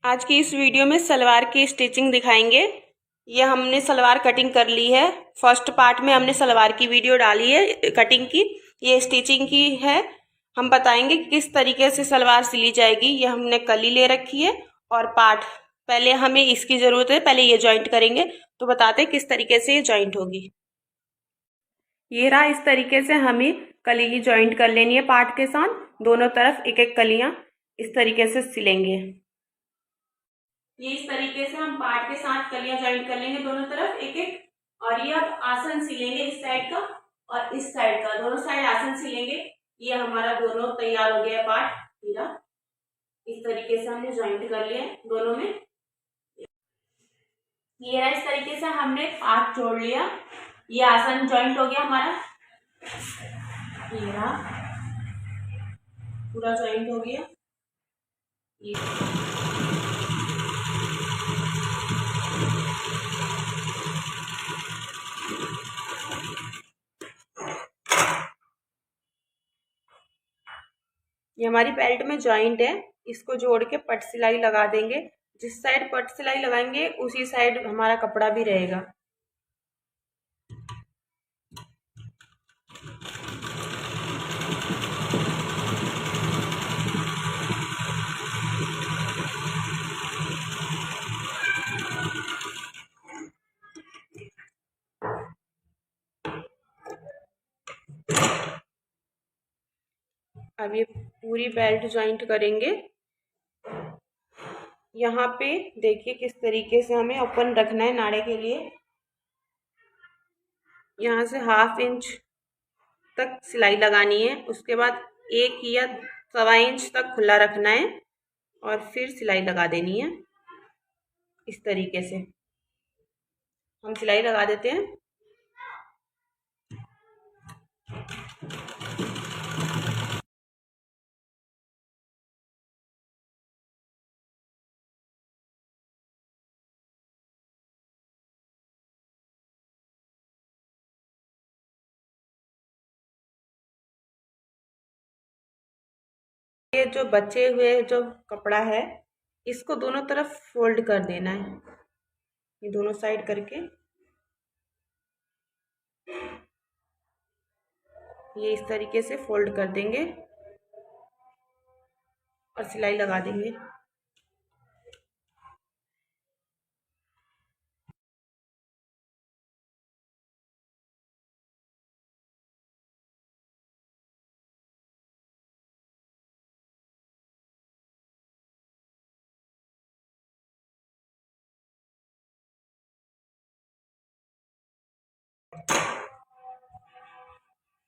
आज की इस वीडियो में सलवार की स्टिचिंग दिखाएंगे। ये हमने सलवार कटिंग कर ली है। फर्स्ट पार्ट में हमने सलवार की वीडियो डाली है कटिंग की, ये स्टिचिंग की है। हम बताएंगे कि किस तरीके से सलवार सिली जाएगी। ये हमने कली ले रखी है और पार्ट पहले हमें इसकी ज़रूरत है, पहले ये जॉइंट करेंगे तो बताते हैं किस तरीके से ये जॉइंट होगी। ये रहा, इस तरीके से हमें कली की जॉइंट कर लेनी है। पार्ट के साथ दोनों तरफ एक एक कलियां इस तरीके से सिलेंगे। ये इस तरीके से हम पार्ट के साथ कलियां जॉइंट कर लेंगे दोनों तरफ एक एक, और ये अब आसन सिलेंगे इस साइड का और इस साइड का, दोनों साइड आसन सिलेंगे। ये हमारा दोनों तैयार हो गया पार्ट पूरा। इस तरीके से हमने जॉइंट कर लिया दोनों में। ये रहा, इस तरीके से हमने पार्ट जोड़ लिया। ये आसन जॉइंट हो गया हमारा। ये रहा, पूरा जॉइंट हो गया। ये हमारी बेल्ट में जॉइंट है, इसको जोड़ के पट सिलाई लगा देंगे। जिस साइड पट सिलाई लगाएंगे उसी साइड हमारा कपड़ा भी रहेगा। अब ये पूरी बेल्ट जॉइंट करेंगे। यहाँ पे देखिए किस तरीके से हमें ओपन रखना है नाड़े के लिए। यहाँ से 1/2 इंच तक सिलाई लगानी है, उसके बाद 1 या 1.25 इंच तक खुला रखना है और फिर सिलाई लगा देनी है। इस तरीके से हम सिलाई लगा देते हैं। ये जो बचे हुए जो कपड़ा है इसको दोनों तरफ फोल्ड कर देना है, ये दोनों साइड करके ये इस तरीके से फोल्ड कर देंगे और सिलाई लगा देंगे।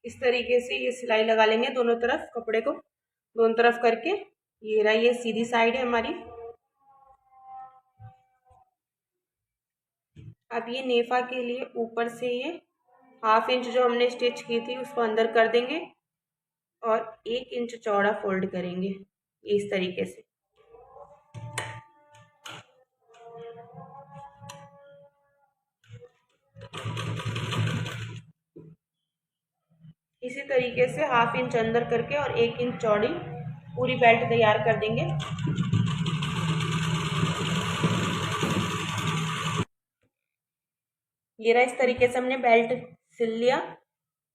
इस तरीके से ये सिलाई लगा लेंगे दोनों तरफ, कपड़े को दोनों तरफ करके। ये रहा, ये सीधी साइड है हमारी। अब ये नेफा के लिए ऊपर से ये 1/2 इंच जो हमने स्टिच की थी उसको अंदर कर देंगे और 1 इंच चौड़ा फोल्ड करेंगे इस तरीके से। इसी तरीके से 1/2 इंच अंदर करके और 1 इंच चौड़ी पूरी बेल्ट तैयार कर देंगे। ये रहा, इस तरीके से हमने बेल्ट सिल लिया।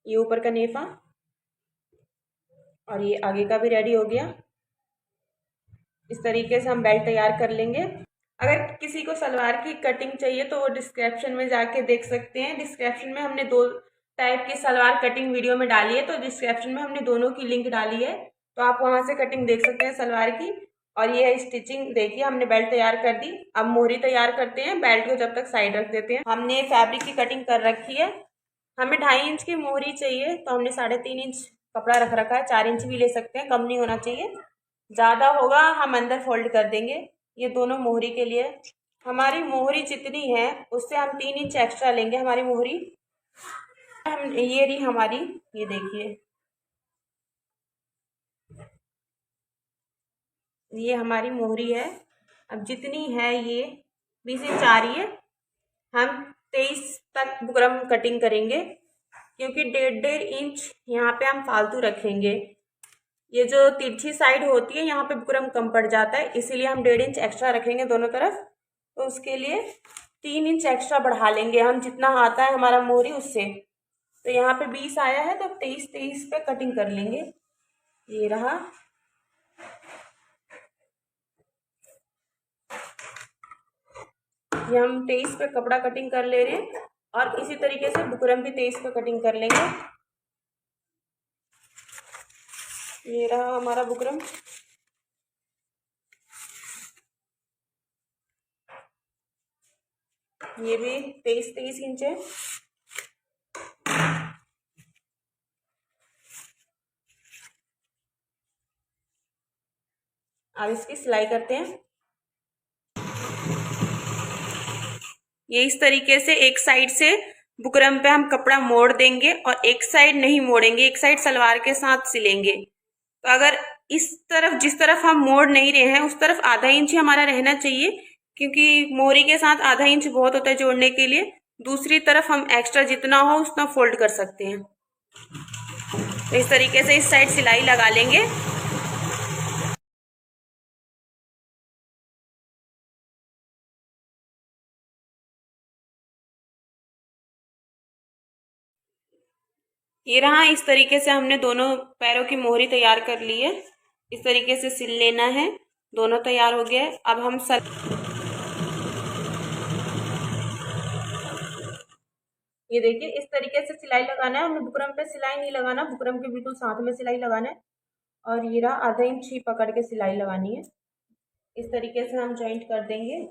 ये ऊपर का नेफा और ये आगे का भी रेडी हो गया। इस तरीके से हम बेल्ट तैयार कर लेंगे। अगर किसी को सलवार की कटिंग चाहिए तो वो डिस्क्रिप्शन में जाके देख सकते हैं। डिस्क्रिप्शन में हमने 2 टाइप की सलवार कटिंग वीडियो में डाली है, तो डिस्क्रिप्शन में हमने दोनों की लिंक डाली है, तो आप वहां से कटिंग देख सकते हैं सलवार की। और ये है स्टिचिंग, देखिए हमने बेल्ट तैयार कर दी। अब मोहरी तैयार करते हैं। बेल्ट को जब तक साइड रख देते हैं। हमने फैब्रिक की कटिंग कर रखी है। हमें 2.5 इंच की मोहरी चाहिए, तो हमने 3.5 इंच कपड़ा रख रखा है। 4 इंच भी ले सकते हैं, कम नहीं होना चाहिए। ज़्यादा होगा हम अंदर फोल्ड कर देंगे। ये दोनों मोहरी के लिए। हमारी मोहरी जितनी है उससे हम 3 इंच एक्स्ट्रा लेंगे। हमारी मोहरी हम ये रही हमारी, ये देखिए ये हमारी मोहरी है। अब जितनी है ये 20 इंच आ रही है। हम 23 तक बुकरम कटिंग करेंगे, क्योंकि 1.5 इंच यहाँ पे हम फालतू रखेंगे। ये जो तिरछी साइड होती है यहाँ पे बुकरम कम पड़ जाता है, इसीलिए हम 1.5 इंच एक्स्ट्रा रखेंगे दोनों तरफ। तो उसके लिए 3 इंच एक्स्ट्रा बढ़ा लेंगे हम, जितना आता है हमारा मोहरी उससे। तो यहाँ पे 20 आया है तो 23 पे कटिंग कर लेंगे। ये रहा। ये हम 23 पे कपड़ा कटिंग कर ले रहे हैं और इसी तरीके से बुकरम भी 23 पे कटिंग कर लेंगे। ये रहा हमारा बुकरम। ये भी 23 इंच है। अब इसकी सिलाई करते हैं। ये इस तरीके से एक साइड से बुकरम पे हम कपड़ा मोड़ देंगे और एक साइड नहीं मोड़ेंगे, एक साइड सलवार के साथ सिलेंगे। तो अगर इस तरफ, जिस तरफ हम मोड़ नहीं रहे हैं उस तरफ आधा इंच ही हमारा रहना चाहिए, क्योंकि मोहरी के साथ आधा इंच बहुत होता है जोड़ने के लिए। दूसरी तरफ हम एक्स्ट्रा जितना हो उतना फोल्ड कर सकते हैं। तो इस तरीके से इस साइड सिलाई लगा लेंगे। ये रहा, इस तरीके से हमने दोनों पैरों की मोहरी तैयार कर ली है। इस तरीके से सिल लेना है। दोनों तैयार हो गया। अब हम ये देखिए इस तरीके से सिलाई लगाना है। हमें बुकरम पे सिलाई नहीं लगाना, बुकरम के बिल्कुल साथ में सिलाई लगाना है। और ये रहा, आधा इंच ही पकड़ के सिलाई लगानी है। इस तरीके से हम जॉइंट कर देंगे।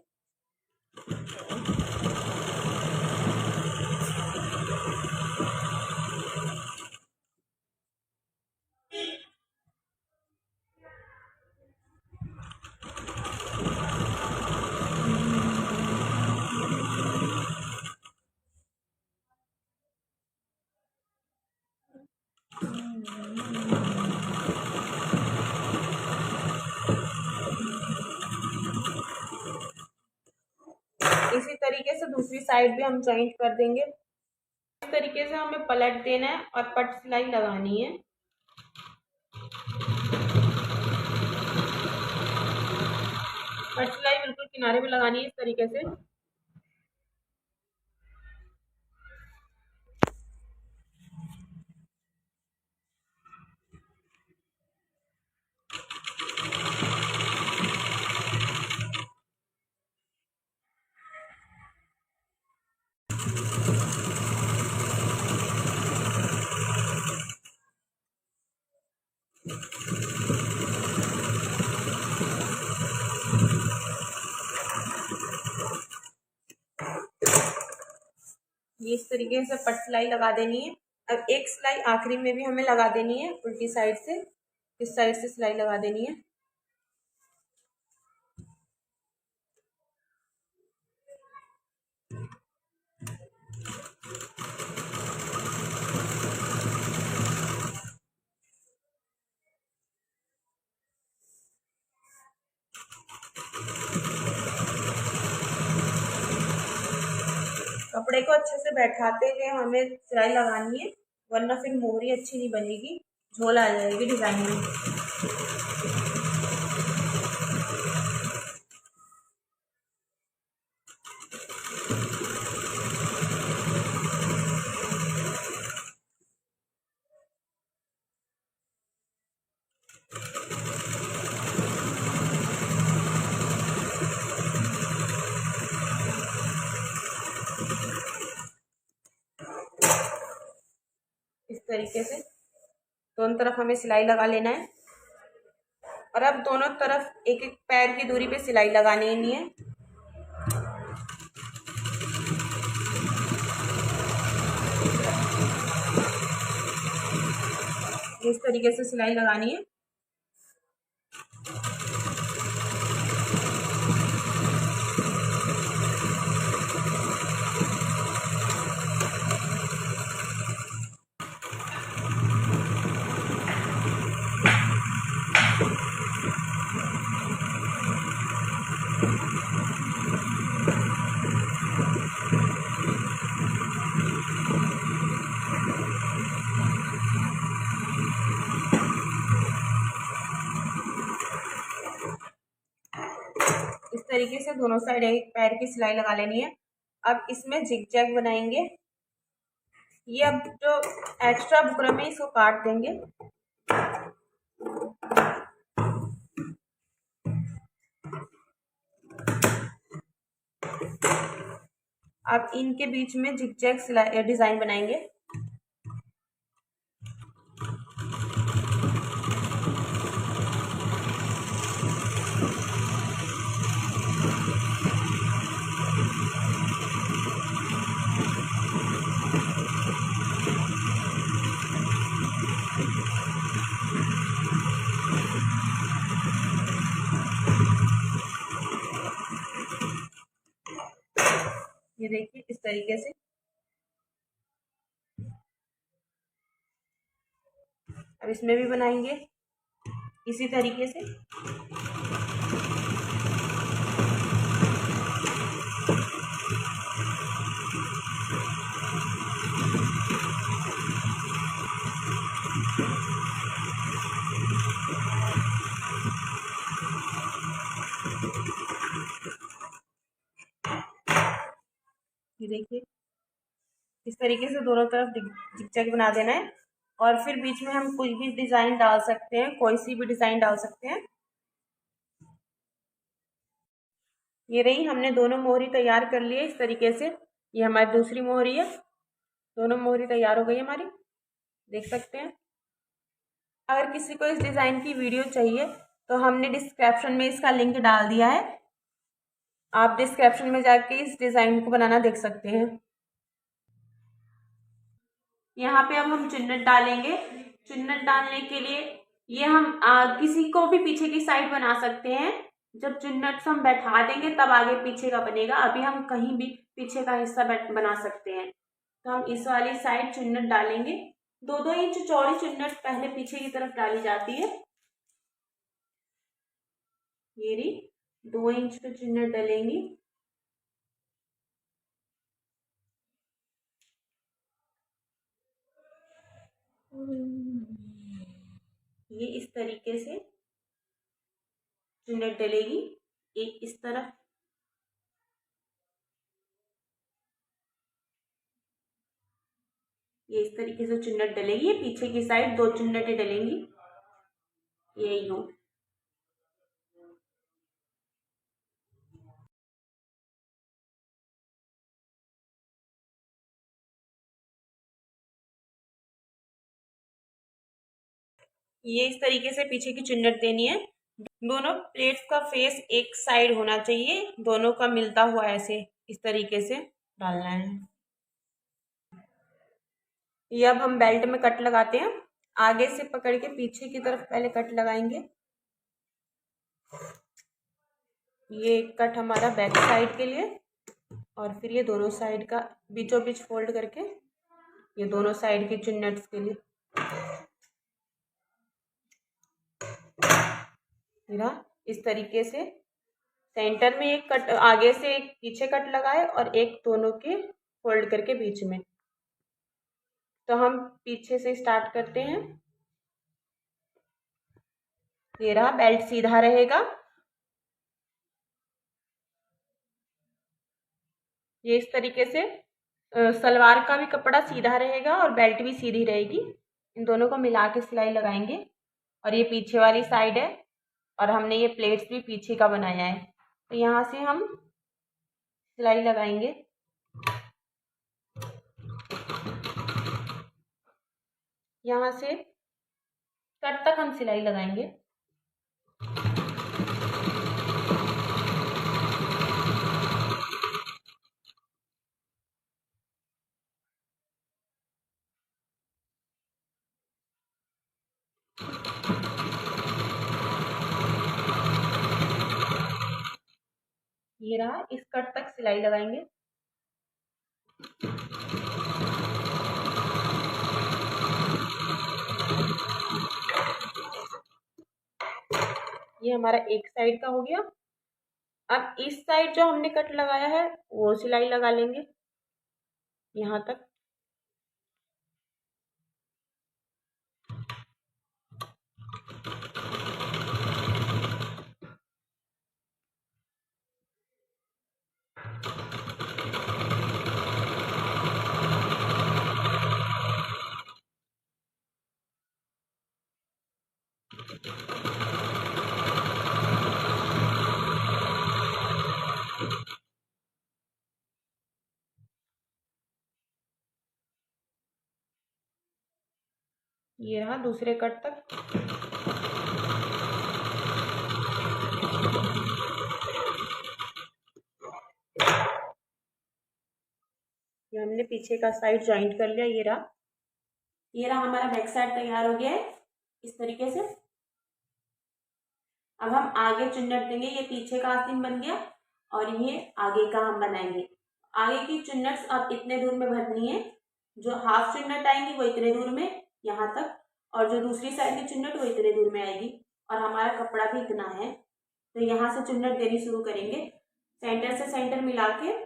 इसी तरीके से दूसरी साइड भी हम जॉइंट कर देंगे। इस तरीके से हमें पलट देना है और पट सिलाई लगानी है। पट सिलाई बिल्कुल किनारे में लगानी है इस तरीके से। ये इस तरीके से पट सिलाई लगा देनी है। अब एक सिलाई आखिरी में भी हमें लगा देनी है, उल्टी साइड से। इस साइड से सिलाई लगा देनी है। कपड़े को अच्छे से बैठाते हुए हमें सिलाई लगानी है, वरना फिर मोहरी अच्छी नहीं बनेगी, झोल आ जाएगी डिजाइन में। इस तरीके से दोनों तरफ हमें सिलाई लगा लेना है। और अब दोनों तरफ एक एक पैर की दूरी पे सिलाई लगानी है। इस तरीके से सिलाई लगानी है। इस तरीके से दोनों साइड एक पैर की सिलाई लगा लेनी है। अब इसमें जिगजैग बनाएंगे। ये अब जो एक्स्ट्रा बुकरम है इसको काट देंगे। अब इनके बीच में जिगजैग सिलाई डिजाइन बनाएंगे। ये देखिए इस तरीके से। अब इसमें भी बनाएंगे इसी तरीके से। ये देखिए इस तरीके से दोनों तरफ जिगजैग बना देना है। और फिर बीच में हम कोई भी डिजाइन डाल सकते हैं, कोई सी भी डिजाइन डाल सकते हैं। ये रही, हमने दोनों मोहरी तैयार कर ली है इस तरीके से। ये हमारी दूसरी मोहरी है। दोनों मोहरी तैयार हो गई हमारी, देख सकते हैं। अगर किसी को इस डिजाइन की वीडियो चाहिए तो हमने डिस्क्रिप्शन में इसका लिंक डाल दिया है। आप डिस्क्रिप्शन में जाके इस डिजाइन को बनाना देख सकते हैं। यहाँ पे अब हम चुन्नट डालेंगे। चुन्नट डालने के लिए ये हम किसी को भी पीछे की साइड बना सकते हैं। जब चुन्नट हम बैठा देंगे तब आगे पीछे का बनेगा। अभी हम कहीं भी पीछे का हिस्सा बना सकते हैं। तो हम इस वाली साइड चुन्नट डालेंगे। 2-2 इंच चौड़ी चुन्नट पहले पीछे की तरफ डाली जाती है। ये रही, 2 इंच की चुन्नट डालेंगी। ये इस तरीके से चुन्नट डलेगी। एक इस तरफ, ये इस तरीके से चुन्नट डलेगी। पीछे की साइड 2 चुन्नटें डलेंगी। ये यूं। ये इस तरीके से पीछे की चुन्नट देनी है। दोनों प्लेट्स का फेस एक साइड होना चाहिए, दोनों का मिलता हुआ ऐसे इस तरीके से डालना है। ये अब हम बेल्ट में कट लगाते हैं। आगे से पकड़ के पीछे की तरफ पहले कट लगाएंगे। ये कट हमारा बैक साइड के लिए, और फिर ये दोनों साइड का बीचों बीच फोल्ड करके ये दोनों साइड की चुन्नट्स के लिए। इस तरीके से सेंटर में एक कट, आगे से एक पीछे कट लगाए और एक दोनों के फोल्ड करके बीच में। तो हम पीछे से स्टार्ट करते हैं। ये रहा, बेल्ट सीधा रहेगा। ये इस तरीके से सलवार का भी कपड़ा सीधा रहेगा और बेल्ट भी सीधी रहेगी। इन दोनों को मिला के सिलाई लगाएंगे। और ये पीछे वाली साइड है और हमने ये प्लेट्स भी पीछे का बनाया है। तो यहाँ से हम सिलाई लगाएंगे। यहाँ से कट तक हम सिलाई लगाएंगे। ये रहा, इस कट तक सिलाई लगाएंगे। ये हमारा एक साइड का हो गया। अब इस साइड जो हमने कट लगाया है वो सिलाई लगा लेंगे यहाँ तक। ये रहा दूसरे कट तक। ये हमने पीछे का साइड जॉइंट कर लिया। ये रहा हमारा बैक साइड तैयार हो गया है इस तरीके से। अब हम आगे चुन्नट देंगे। ये पीछे का आस्तीन बन गया और ये आगे का हम बनाएंगे। आगे की चुन्नट्स अब इतने दूर में भरनी है। जो हाफ चुन्नट आएंगी वो इतने दूर में यहाँ तक, और जो दूसरी साइड की चुन्नट वो इतने दूर में आएगी। और हमारा कपड़ा भी इतना है, तो यहाँ से चुन्नट देनी शुरू करेंगे। सेंटर से सेंटर मिला के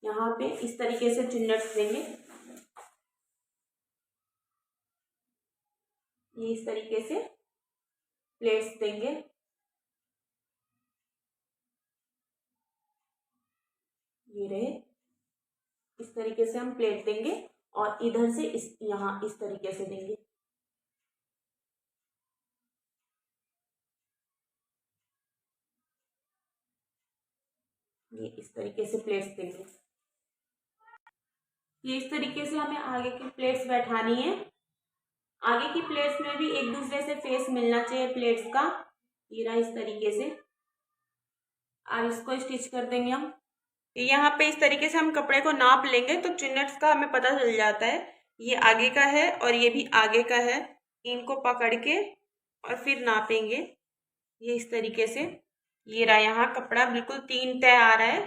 यहाँ पे इस तरीके से चुन्नट देंगे। ये इस तरीके से प्लेट्स देंगे। ये रहे, इस तरीके से हम प्लेट देंगे और इधर से यहाँ इस तरीके से देंगे। ये इस तरीके से प्लेट्स देंगे। ये इस तरीके से हमें आगे की प्लेट्स बैठानी है। आगे की प्लेट्स में भी एक दूसरे से फेस मिलना चाहिए प्लेट्स का। ये रहा इस तरीके से। अब इसको स्टिच कर देंगे हम। यहाँ पे इस तरीके से हम कपड़े को नाप लेंगे तो चुन्नट्स का हमें पता चल जाता है। ये आगे का है और ये भी आगे का है। इनको पकड़ के और फिर नापेंगे। ये इस तरीके से। ये रहा, यहाँ कपड़ा बिल्कुल 3 तह आ रहा है।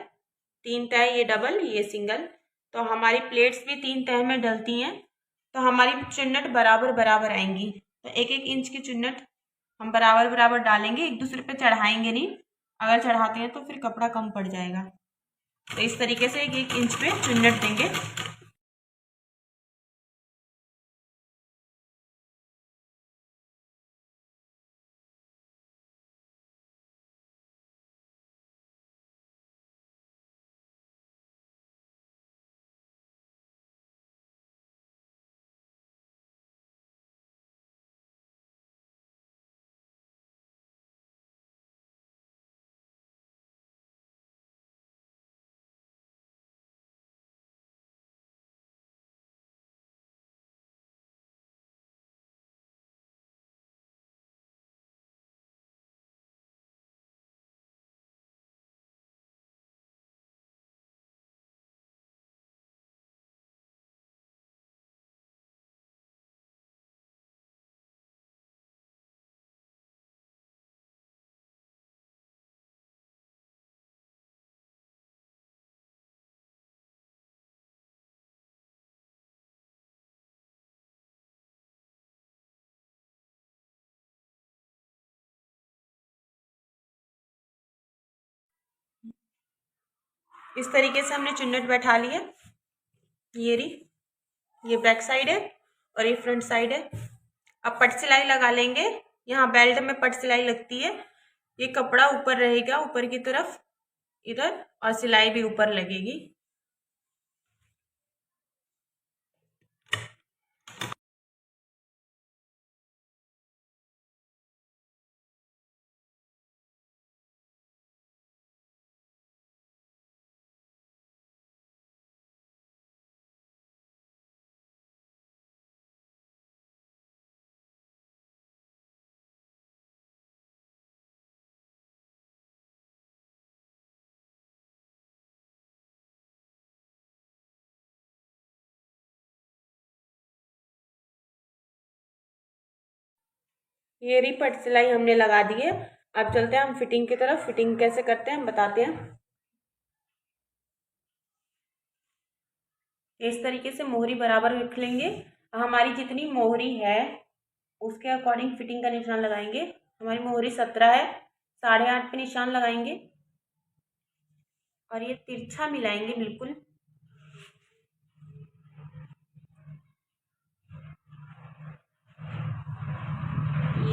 3 तह, ये डबल ये सिंगल। तो हमारी प्लेट्स भी 3 तह में डलती हैं, तो हमारी चुन्नट बराबर बराबर आएंगी। तो 1-1 इंच की चुन्नट हम बराबर बराबर डालेंगे, एक दूसरे पे चढ़ाएंगे नहीं। अगर चढ़ाते हैं तो फिर कपड़ा कम पड़ जाएगा। तो इस तरीके से 1-1 इंच पे चुन्नट देंगे। इस तरीके से हमने चुन्नट बैठा ली है। ये रही, ये बैक साइड है और ये फ्रंट साइड है। अब पट सिलाई लगा लेंगे। यहाँ बेल्ट में पट सिलाई लगती है। ये कपड़ा ऊपर रहेगा, ऊपर की तरफ इधर, और सिलाई भी ऊपर लगेगी। ये रही पट सिलाई हमने लगा दी है। अब चलते हैं हम फिटिंग की तरफ। फिटिंग कैसे करते हैं हम बताते हैं। इस तरीके से मोहरी बराबर रख लेंगे। हमारी जितनी मोहरी है उसके अकॉर्डिंग फिटिंग का निशान लगाएंगे। हमारी मोहरी 17 है, 8.5 पे निशान लगाएंगे और ये तिरछा मिलाएंगे बिल्कुल।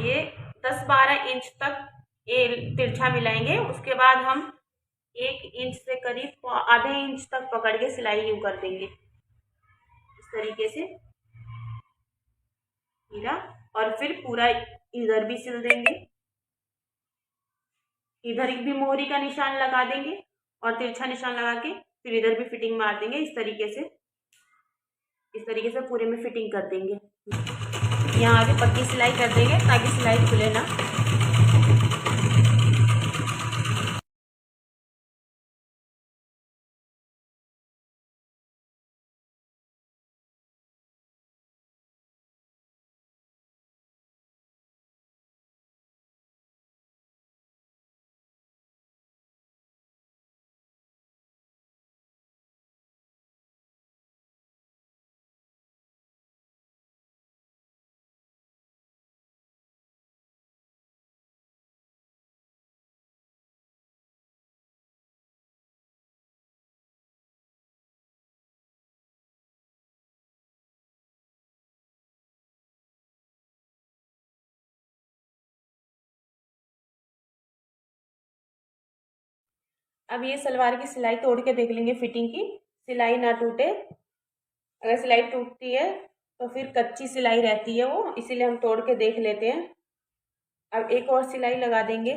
ये 10-12 इंच तक ये तिरछा मिलाएंगे। उसके बाद हम 1 इंच से करीब आधे इंच तक पकड़ के सिलाई यूं कर देंगे इस तरीके से। और फिर पूरा इधर भी सिल देंगे, इधर भी मोहरी का निशान लगा देंगे और तिरछा निशान लगा के फिर इधर भी फिटिंग मार देंगे। इस तरीके से पूरे में फिटिंग कर देंगे। यहाँ आगे पक्की सिलाई कर देंगे ताकि सिलाई खुले ना। अब ये सलवार की सिलाई तोड़ के देख लेंगे फिटिंग की, सिलाई ना टूटे। अगर सिलाई टूटती है तो फिर कच्ची सिलाई रहती है वो, इसीलिए हम तोड़ के देख लेते हैं। अब एक और सिलाई लगा देंगे।